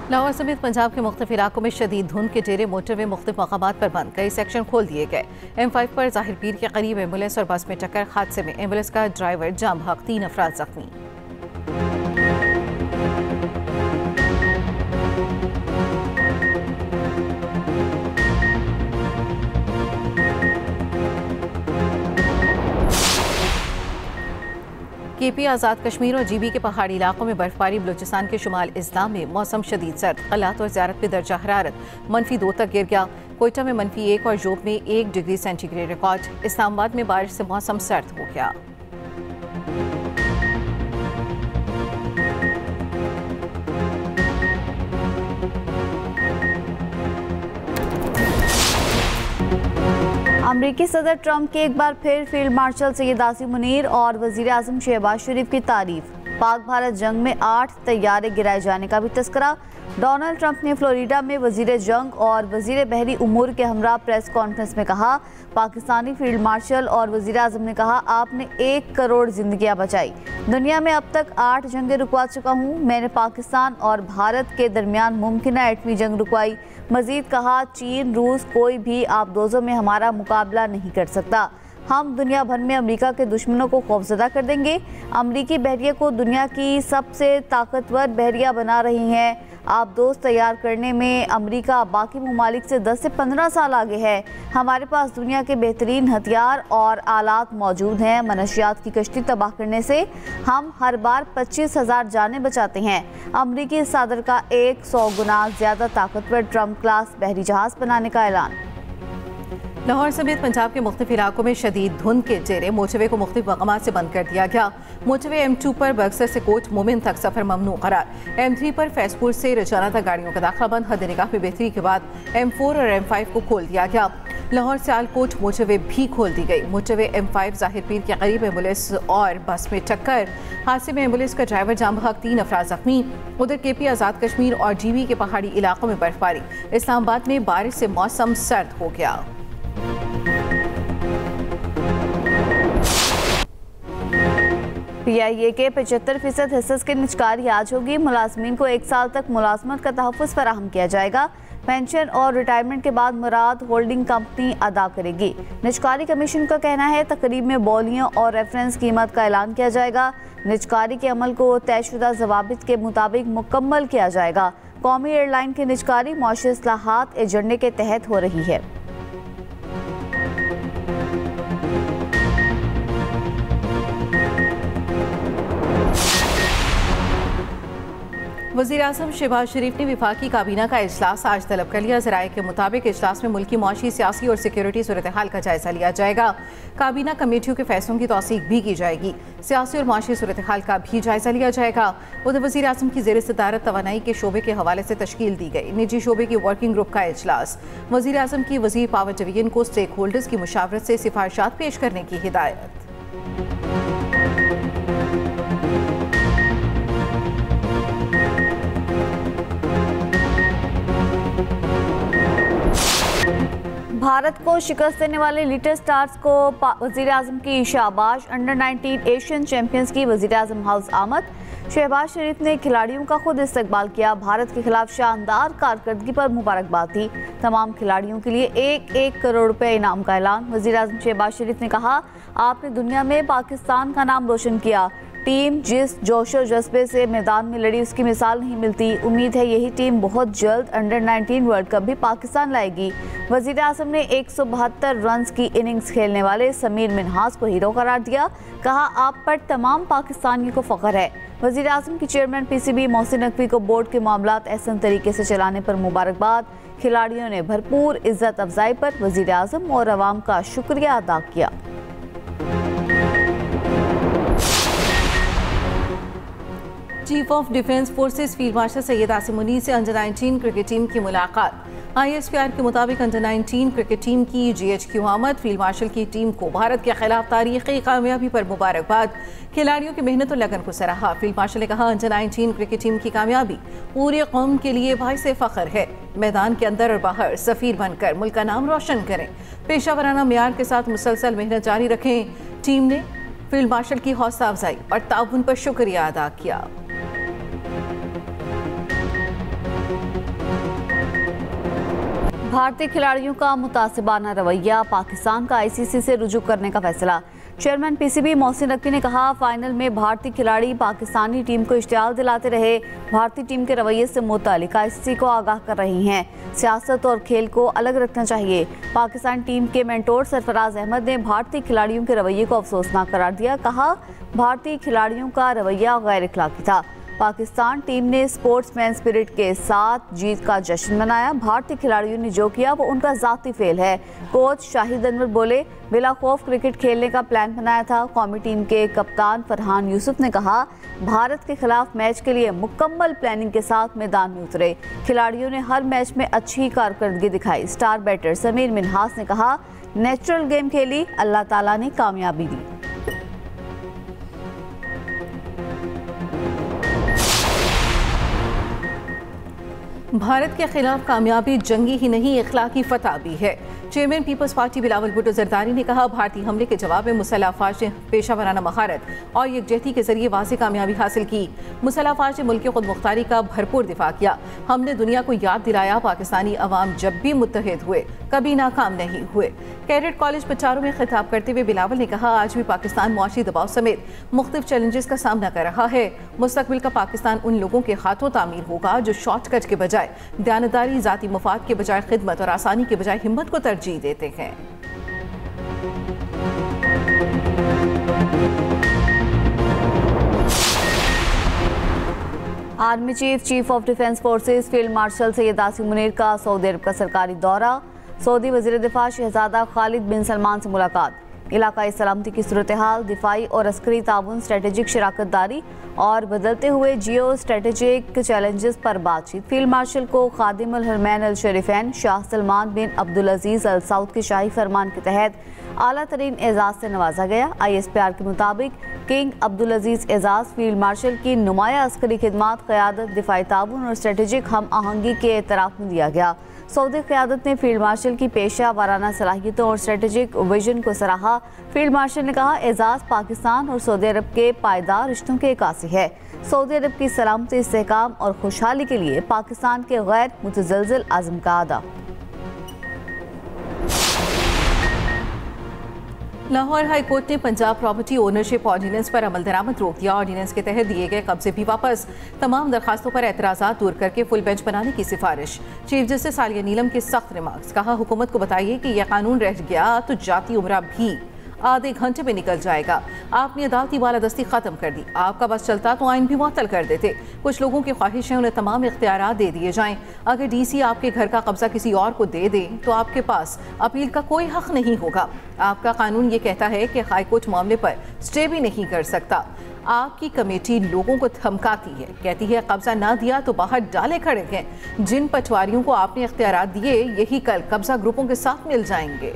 लाहौर समेत पंजाब के मुख्तलिफ इलाकों में शदीद धुंध के डेरे मोटरवे मुख्तलिफ मकामात पर बंद, कई सेक्शन खोल दिए गए। M5 पर ज़ाहिर पीर के करीब एम्बुलेंस और बस में टक्कर हादसे में एम्बुलेंस का ड्राइवर जाम बहक, 3 अफराद जख्मी। KP आज़ाद कश्मीर और GB के पहाड़ी इलाकों में बर्फबारी, बलूचिस्तान के शुमाल इस्लाम में मौसम शदीद सर्द, कलात और ज़ियारत में दर्जा हरारत -2 तक गिर गया। कोयटा में -1 और जोब में 1 डिग्री सेंटीग्रेड रिकॉर्ड। इस्लामाबाद में बारिश से मौसम सर्द हो गया। अमरीकी सदर ट्रंप की एक बार फिर फील्ड मार्शल सैयद आसिम मुनीर और वजीर आजम शहबाज शरीफ की तारीफ। पाक भारत जंग में 8 तैयारे गिराए जाने का भी तस्करा। डोनाल्ड ट्रंप ने फ्लोरिडा में वजीर जंग और वजीर बहरी उमूर के हमरा प्रेस कॉन्फ्रेंस में कहा, पाकिस्तानी फील्ड मार्शल और वजीर आजम ने कहा, आपने 1 करोड़ जिंदगियां बचाई। दुनिया में अब तक 8 जंगें रुकवा चुका हूँ। मैंने पाकिस्तान और भारत के दरमियान मुमकिन एटमी जंग रुकवाई। मजीद कहा, चीन, रूस, कोई भी आबदोजों में हमारा मुकाबला नहीं कर सकता। हम दुनिया भर में अमेरिका के दुश्मनों को खौफजदा कर देंगे। अमेरिकी बहरिया को दुनिया की सबसे ताकतवर बहरिया बना रही हैं। आबदोज तैयार करने में अमेरिका बाकी ममालिक से 10 से 15 साल आगे है। हमारे पास दुनिया के बेहतरीन हथियार और आलात मौजूद हैं। मनशियात की कश्ती तबाह करने से हम हर बार 25,000 जानें बचाते हैं। अमेरिकी सदर का 100 गुना ज़्यादा ताकतवर ट्रम्प क्लास बहरी जहाज़ बनाने का ऐलान। लाहौर समेत पंजाब के मुख्तलिफ इलाकों में शदीद धुंध के जेरे मोटरवे को मुख्तलिफ मकामात से बंद कर दिया गया। मोटरवे M2 पर बक्सर से कोट मोमिन तक सफर ममनू करार। M3 पर फैजपुर से रजाना तक गाड़ियों का दाखिला बंद। हद निगाह में बेहतरी के बाद M4 और M5 को खोल दिया गया। लाहौर सियालकोट मोटरवे भी खोल दी गई। मोटरवे M5 ज़ाहिर पीर के करीब एम्बुलेंस और बस में टक्कर, हादसे में एम्बुलेंस का ड्राइवर जाम बहक, 3 अफराद जख्मी। उधर KP आज़ाद कश्मीर और GB के पहाड़ी इलाकों में बर्फबारी, इस्लामाबाद में बारिश से मौसम सर्द हो गया। PIA के 75% हिस्से की निजकारी आज होगी। मुलाजमीन को 1 साल तक मुलाजमत का तहफ़्फ़ुज़ फराहम किया जाएगा। पेंशन और रिटायरमेंट के बाद मुराद होल्डिंग कंपनी अदा करेगी। निजकारी कमीशन का कहना है, तकरीब में बोलियों और रेफरेंस कीमत का ऐलान किया जाएगा। निजकारी के अमल को तयशुदा ज़वाबित के मुताबिक मुकम्मल किया जाएगा। कौमी एयरलाइन की निजकारी मौशी इस्लाहात एजेंडे के तहत हो रही है। वज़ीर आज़म शहबाज शरीफ ने वफाकी काबीना का इजलास आज तलब कर लिया। ज़राए के मुताबिक इजलास में मुल्की मुआशी, सियासी और सिक्योरिटी सूरत हाल का जायजा लिया जाएगा। काबीना कमेटियों के फैसलों की तौसीक भी की जाएगी। सियासी और मुआशी सूरत हाल का भी जायजा लिया जाएगा। उधर वज़ीर आज़म की ज़ेर सदारत तवानाई के शोबे के हवाले से तश्कील दी गई निजी शोबे की वर्किंग ग्रुप का इजलास। वज़ीर आज़म की वज़ीर पावर डिवीजन को स्टेक होल्डर्स की मुशावरत से सिफारिशात पेश करने की हिदायत। भारत को शिकस्त देने वाले लिटिल स्टार्स को वज़ीर आज़म की शाबाश। अंडर 19 एशियन चैंपियंस की वज़ीर आज़म हाउस आमद। शहबाज शरीफ ने खिलाड़ियों का खुद इस्तकबाल किया। भारत के खिलाफ शानदार कारकर्दगी पर मुबारकबाद दी। तमाम खिलाड़ियों के लिए 1-1 करोड़ रुपए इनाम का ऐलान। वज़ीर आज़म शहबाज शरीफ ने कहा, आपने दुनिया में पाकिस्तान का नाम रोशन किया। टीम जिस जोश और जज्बे से मैदान में लड़ी, उसकी मिसाल नहीं मिलती। उम्मीद है यही टीम बहुत जल्द अंडर 19 वर्ल्ड कप भी पाकिस्तान लाएगी। वज़ीर आज़म ने 172 रन्स की इनिंग्स खेलने वाले समीर मिन्हास को हीरो करार दिया। कहा, आप पर तमाम पाकिस्तानियों को फ़ख्र है। वज़ीर आज़म की चेयरमैन PCB मोहसिन नकवी को बोर्ड के मामलात एहसन तरीके से चलाने पर मुबारकबाद। खिलाड़ियों ने भरपूर इज्जत अफजाई पर वज़ीर आज़म और अवाम का शुक्रिया अदा किया। Chief of defence forces field marshal Syed Asim Munir से अंडर 19 क्रिकेट टीम की मुलाकात। ISPR के मुताबिक अंडर 19 क्रिकेट टीम की GHQ आमद। फील्ड मार्शल की टीम को भारत के खिलाफ तारीखी कामयाबी पर मुबारकबाद। खिलाड़ियों की मेहनत और लगन को सराहा। फील्ड मार्शल ने कहा, अंडर 19 क्रिकेट टीम की कामयाबी पूरी कौम के लिए बाइस फ़ख्र है। मैदान के अंदर और बाहर सफ़ीर बनकर मुल्क का नाम रोशन करें। पेशावराना मेयार के साथ मुसलसल मेहनत जारी रखें। टीम ने फील्ड मार्शल की हौसला अफजाई और ताउन पर शुक्रिया अदा किया। भारतीय खिलाड़ियों का मुतासिबाना रवैया, पाकिस्तान का आईसीसी से रुजू करने का फैसला। चेयरमैन पीसीबी मोहसिन नकवी ने कहा, फाइनल में भारतीय खिलाड़ी पाकिस्तानी टीम को इश्तियाल दिलाते रहे, भारतीय टीम के रवैये से मुतालिक आईसीसी को आगाह कर रही हैं। सियासत और खेल को अलग रखना चाहिए। पाकिस्तान टीम के मेंटोर सरफराज अहमद ने भारतीय खिलाड़ियों के रवैये को अफसोसनाक करार दिया। कहा, भारतीय खिलाड़ियों का रवैया गैर इखलाकी था। पाकिस्तान टीम ने स्पोर्ट्समैन स्पिरिट के साथ जीत का जश्न मनाया। भारतीय खिलाड़ियों ने जो किया वो उनका ज़ाती फेल है। कोच शाहिद अनवर बोले, बिला खौफ क्रिकेट खेलने का प्लान बनाया था। कौमी टीम के कप्तान फरहान यूसुफ ने कहा, भारत के खिलाफ मैच के लिए मुकम्मल प्लानिंग के साथ मैदान में उतरे। खिलाड़ियों ने हर मैच में अच्छी कारकर्दगी दिखाई। स्टार बैटर समीर मिन्हास ने कहा, नेचुरल गेम खेली, अल्लाह ताला ने कामयाबी दी। भारत के खिलाफ कामयाबी जंगी ही नहीं, इखलाकी फतह भी है। Chairman Peoples Party Bilawal Bhutto Zardari ने कहा, भारतीय हमले के जवाब में मुसल्लह अफवाज ने पेशा महारत और यकजहती के जरिए वाज़ेह कामयाबी हासिल की। मुसल्लह अफवाज ने मुल्क की खुद मुख्तारी का भरपूर दिफा किया। हमने दुनिया को याद दिलाया, पाकिस्तानी अवाम जब भी मुत्तहिद हुए कभी नाकाम नहीं हुए। कैडेट कॉलेज पचारों में खिताब करते हुए बिलावल ने कहा, आज भी पाकिस्तान मुआशी दबाव समेत मुख्तलिफ चैलेंजेस का सामना कर रहा है। मुस्तकबिल का पाकिस्तान उन लोगों के हाथों तामीर होगा जो शॉर्टकट के बजाय दयानतदारी, जाती मुफाद के बजाय खिदमत और आसानी के बजाय हिम्मत को तरजीह देते हैं। Army chief of defence forces field marshal Syed Asim Munir का सऊदी अरब का सरकारी दौरा। सऊदी वज़ीर दिफा शहजादा खालिद बिन सलमान से मुलाकात। इलाकाई सलामती की सूरत हाल, दिफाई और अस्करी ताउन, स्ट्रेटेजिक शराकत दारी और बदलते हुए जियो स्ट्रेटेजिक चैलेंजेस पर बातचीत। फील्ड मार्शल को खादिम अल हरमैन अल शरीफैन शाह सलमान बिन अब्दुल अजीज़ अल सऊद के शाही फरमान के तहत आला तरीन एजाज़ से नवाजा गया। ISPR के मुताबिक किंग अब्दुल अजीज़ एजाज़ फील्ड मार्शल की नुमाया अस्करी खिदमात, क़यादत, दिफाई ताउन और स्ट्रेटेजिक हम आहंगी के एतराफ़ में दिया गया। सऊदी क़यादत ने फील्ड मार्शल की पेशा वाराना सलाहियतों और स्ट्रेटेजिक विजन को सराहा। फील्ड मार्शल ने कहा, एजाज़ पाकिस्तान और सऊदी अरब के पायदार रिश्तों के अक्कासी है। सऊदी अरब की सलामती, इस्तेहकाम और खुशहाली के लिए पाकिस्तान के गैर मुतज़लज़ल आज़म का अदा। लाहौर हाई कोर्ट ने पंजाब प्रॉपर्टी ओनरशिप ऑर्डिनेंस पर अमल दरामद रोक दिया। ऑर्डिनेंस के तहत दिए गए कब्जे भी वापस। तमाम दरखास्तों पर एतराज़ात दूर करके फुल बेंच बनाने की सिफारिश। चीफ जस्टिस आलिया नीलम के सख्त रिमार्क्स। कहा, हुकूमत को बताइए कि यह कानून रह गया तो जाती उम्रा भी आधे घंटे में निकल जाएगा। आपने अदालती बालादस्ती खत्म कर दी। आपका बस चलता तो आइन भी मुअत्तल कर देते। कुछ लोगों की ख्वाहिश है उन्हें तमाम इख्तियारात दे दिए जाएं। अगर DC आपके घर का कब्जा किसी और को दे दे तो आपके पास अपील का कोई हक नहीं होगा। आपका कानून ये कहता है कि हाई कोर्ट मामले पर स्टे भी नहीं कर सकता। आपकी कमेटी लोगों को धमकाती है, कहती है कब्जा ना दिया तो बाहर डाले खड़े हैं। जिन पटवारियों को आपने इख्तियारात दिए यही कल कब्जा ग्रुपों के साथ मिल जाएंगे।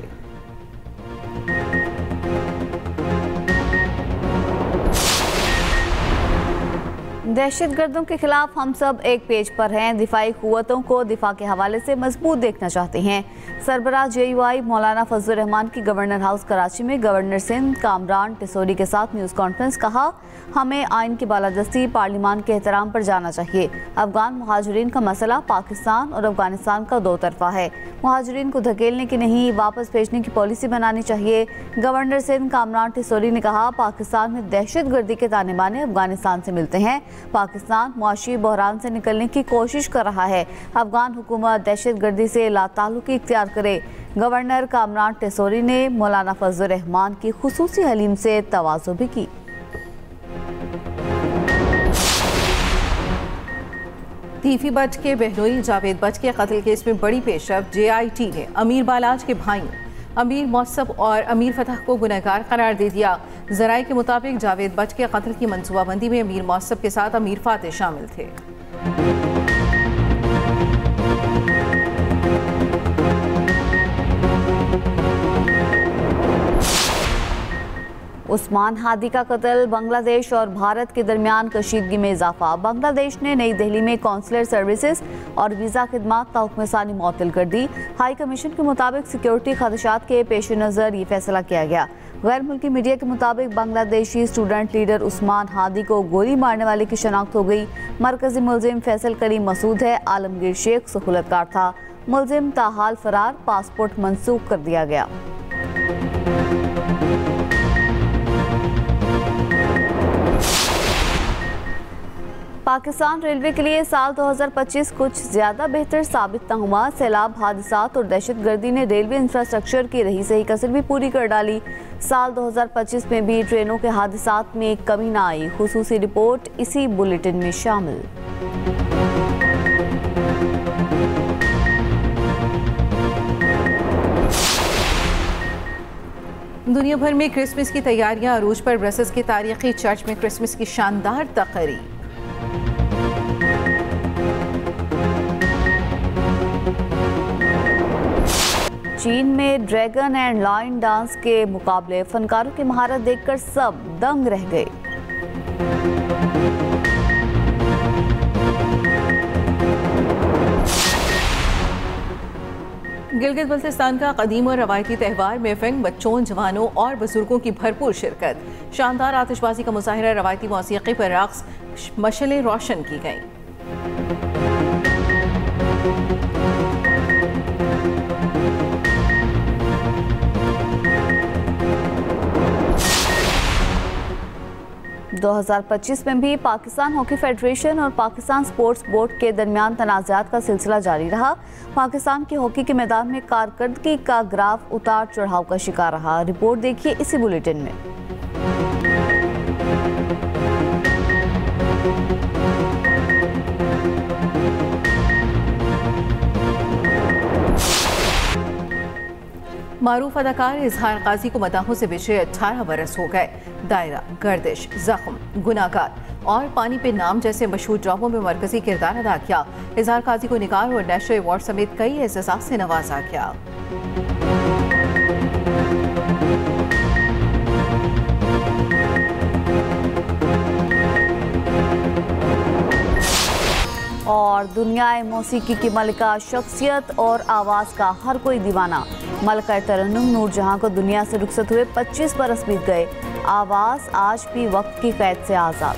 दहशतगर्दों के खिलाफ हम सब एक पेज पर हैं। दिफाई कुव्वतों को दिफा के हवाले से मजबूत देखना चाहते हैं। सरबराह JUI मौलाना फजलुर रहमान की गवर्नर हाउस कराची में गवर्नर सिंध कामरान टिसोरी के साथ न्यूज़ कॉन्फ्रेंस। कहा, हमें आइन की बालादस्ती, पार्लिमान के एहतराम पर जाना चाहिए। अफगान मुहाजिरीन का मसला पाकिस्तान और अफगानिस्तान का दो तरफा है। मुहाजिरीन को धकेलने की नहीं, वापस भेजने की पॉलिसी बनानी चाहिए। गवर्नर सिंध कामरान टिसोरी ने कहा, पाकिस्तान में दहशतगर्दी के ताने बाने अफगानिस्तान से मिलते हैं। पाकिस्तान मुआशी बहरान से निकलने की कोशिश कर रहा है। अफगान हुकूमत दहशतगर्दी से लाताल्लुकी इख्तियार करे। गवर्नर कामरान टिसोरी ने मौलाना फजलुर रहमान की खुसूसी हलीम से तवाज़ो भी की। तीफी बट के बहनोई जावेद बट के कत्ल केस में बड़ी पेशरफ। JIT ने अमीर बालाज के भाइयों अमीर मौसफ और अमीर फतह को गुनहगार करार दे दिया। ज़राए के मुताबिक जावेद बट के कत्ल की मनसूबाबंदी में अमीर मौसफ के साथ अमीर फातेह शामिल थे। उस्मान हादी का कत्ल, बांग्लादेश और भारत के दरमियान कशीदगी में इजाफा। बांग्लादेश ने नई दिल्ली में कौंसलर सर्विसेज और वीज़ा खिदमात का हुक्मसानी मुअत्तल कर दी। हाई कमीशन के मुताबिक सिक्योरिटी खदशात के पेश नज़र ये फैसला किया गया। गैर मुल्की मीडिया के मुताबिक बांग्लादेशी स्टूडेंट लीडर उस्मान हादी को गोली मारने वाले की शनाख्त हो गई। मरकजी मुलजिम फैसल करीम मसूद है। आलमगीर शेख सहूलतकार था। मुलजिम ताहाल फरार, पासपोर्ट मंसूख कर दिया गया। पाकिस्तान रेलवे के लिए साल 2025 कुछ ज्यादा बेहतर साबित न हुआ। सैलाब, हादसात और दहशतगर्दी ने रेलवे इंफ्रास्ट्रक्चर की रही सही कसर भी पूरी कर डाली। साल 2025 में भी ट्रेनों के हादसात में कमी न आई। खुसूसी रिपोर्ट इसी बुलेटिन में शामिल। दुनिया भर में क्रिसमस की तैयारियां अरूज पर। ब्रसेल्स के तारीखी चर्च में क्रिसमस की शानदार तकरीब। चीन में ड्रैगन एंड लायन डांस के मुकाबले, फनकारों की महारत देखकर सब दंग रह गए। गिलगित बल्तिस्तान का कदीम और रवायती त्यौहार महफिल, बच्चों, जवानों और बुजुर्गों की भरपूर शिरकत। शानदार आतिशबाजी का मुजाहिरा, रवायती मौसीकी पर रक्स, मशलें रोशन की गईं। दो 2025 में भी पाकिस्तान हॉकी फेडरेशन और पाकिस्तान स्पोर्ट्स बोर्ड के दरमियान तनाज़ात का सिलसिला जारी रहा। पाकिस्तान की हॉकी के मैदान में कारकर्दगी का ग्राफ उतार चढ़ाव का शिकार रहा। रिपोर्ट देखिए इसी बुलेटिन में। मारूफ अदाकार इजहार काजी को मदाहों से बिछड़े 18 बरस हो गए। दायरा, गर्दिश, जख्म, गुनाहगार और पानी पे नाम जैसे मशहूर ड्रामों में मरकजी किरदार अदा किया। इजहार काजी को निगार और नेशनल अवार्ड समेत कई एज़ाज़ात से नवाजा गया। और दुनियाए मौसीकी की मलिका, शख्सियत और आवाज़ का हर कोई दीवाना, मलका तरन्नुम नूरजहां को दुनिया से रुखसत हुए 25 बरस बीत गए। आवाज़ आज भी वक्त की कैद से आज़ाद।